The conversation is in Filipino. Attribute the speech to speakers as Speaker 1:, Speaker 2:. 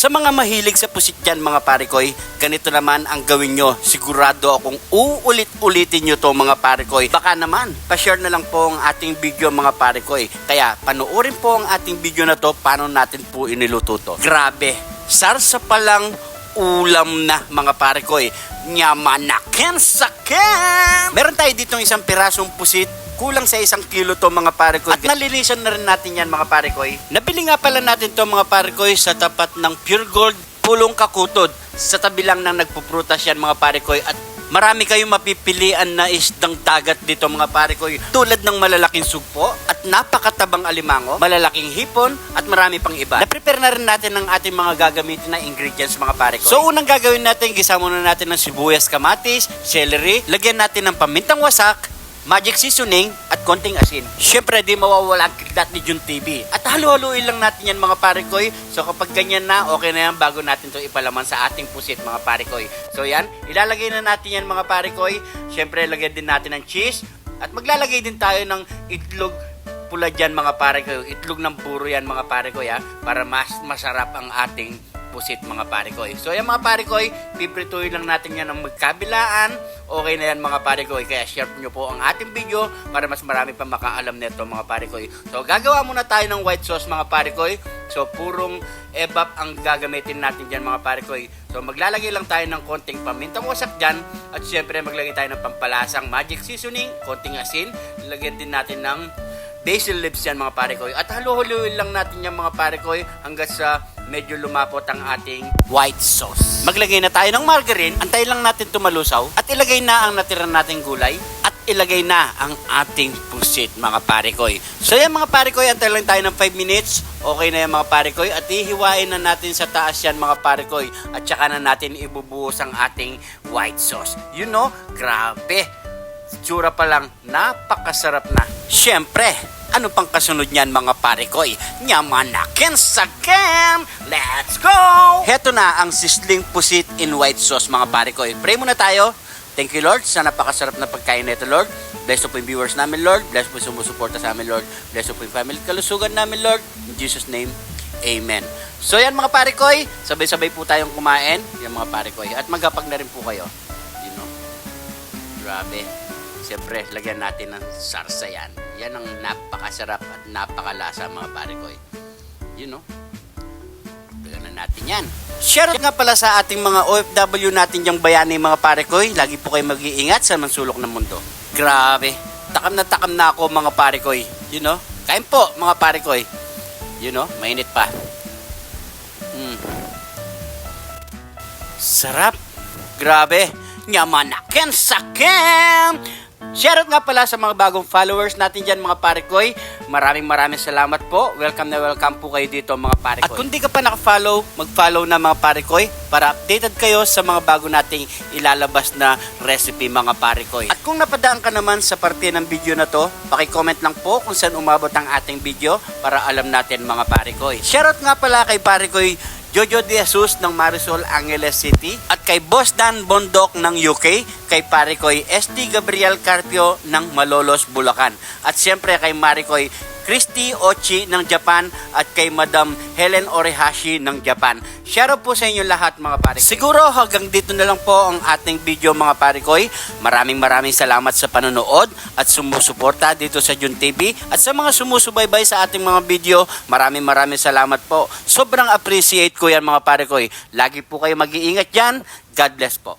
Speaker 1: Sa mga mahilig sa pusit dyan mga pare koy, ganito naman ang gawin nyo. Sigurado akong uulit-ulitin nyo to mga pare koy. Baka naman, pa-share na lang po ang ating video mga pare koy. Kaya panoorin po ang ating video na to, paano natin po iniluto to. Grabe, sarsa palang ulam na mga pare koy. Nyamanaken saken! Meron tayo ditong isang pirasong pusit. Kulang sa 1 kilo to mga pare koy. At nalinisan na rin natin yan mga pare koy. Nabili nga pala natin to mga pare koy sa tapat ng Pure Gold Pulong Kakutod. Sa tabi lang ng nagpuprutas yan mga pare koy. At marami kayong mapipilian na isdang dagat dito mga pare koy. Tulad ng malalaking sugpo at napakatabang alimango, malalaking hipon at marami pang iba. Na-prepare na rin natin ang ating mga gagamitin na ingredients mga pare koy. So unang gagawin natin, gisa muna natin ng sibuyas, kamatis, celery. Lagyan natin ng pamintang wasak, magic seasoning at konting asin. Siyempre, di mawawala ang kidlat ni Jun TV. At halo-haluin lang natin yan mga pare koy. So kapag ganyan na, okay na yan bago natin to ipalaman sa ating pusit mga pare koy. So yan, ilalagay na natin yan mga pare koy. Siyempre, lagyan din natin ng cheese. At maglalagay din tayo ng itlog pula dyan mga pare koy. Itlog ng puro yan mga pare koy para mas masarap ang ating pusit mga pare koy. So yan mga pare koy, piprituin lang natin yan ng magkabilaan. Okay na yan mga pare koy. Kaya share nyo po ang ating video para mas marami pa makaalam nito mga pare koy. So gagawa muna tayo ng white sauce mga pare koy. So purong ebap ang gagamitin natin dyan mga pare koy. So maglalagay lang tayo ng konting pamintang wasak dyan. At syempre maglagay tayo ng pampalasang magic seasoning, konting asin. Lagyan din natin ng basil leaves yan mga pare koy. At halo-haloin lang natin yan mga pare koy hanggang sa medyo lumapot ang ating white sauce. Maglagay na tayo ng margarine, antay lang natin tumalusaw at ilagay na ang natira nating gulay at ilagay na ang ating pusit mga pare koy. So yan mga pare koy, antay lang tayo ng 5 minutes. Okay na yan mga pare koy at hihiwain na natin sa taas yan mga pare koy at saka na natin ibubuhos ang ating white sauce. You know, grabe. Tsura pa lang, napakasarap na. Siyempre, ano pang kasunod niyan mga pare koy? Nyamanaken saken! Let's go! Heto na ang sisling pusit in white sauce mga pare koy. Pray muna tayo. Thank you Lord sa napakasarap na pagkain nito Lord. Bless po yung viewers namin Lord. Bless po yung sumusuporta sa amin Lord. Bless po yung family kalusugan namin Lord. In Jesus name, Amen. So yan mga pare koy, sabay-sabay po tayong kumain. Yan mga pare koy. At maghapag na rin po kayo. You know? Grabe. Siyempre, lagyan natin ng sarsa yan. Yan ang napakasarap at napakalasa mga pare koy. You know? Lagyan na natin yan. Share nga pala sa ating mga OFW natin yung bayani mga pare koy. Lagi po kayo mag-iingat sa mansulok ng mundo. Grabe. Takam na ako mga pare koy. You know? Kain po mga pare koy. You know? Mainit pa. Sarap. Grabe. Nyamanaken saken! Shoutout nga pala sa mga bagong followers natin dyan mga pare koy. Maraming salamat po. Welcome na welcome po kayo dito mga pare koy. At kung di ka pa naka-follow, mag-follow na mga pare koy para updated kayo sa mga bago nating ilalabas na recipe mga pare koy. At kung napadaan ka naman sa parte ng video na to, paki-comment lang po kung saan umabot ang ating video para alam natin mga pare koy. Shoutout nga pala kay pare koy Jojo De Jesus ng Marisol Angeles City at kay Boss Dan Bondok ng UK, kay pare koy ST Gabriel Carpio ng Malolos, Bulacan at siyempre kay Marikoy Christy Ochi ng Japan at kay Madam Helen Orehashi ng Japan. Shoutout po sa inyo lahat mga pare koy. Siguro hanggang dito na lang po ang ating video mga pare koy. Maraming salamat sa panonood at sumusuporta dito sa Jun TV at sa mga sumusubaybay sa ating mga video. Maraming salamat po. Sobrang appreciate ko yan mga pare koy. Lagi po kayo mag-iingat dyan. God bless po.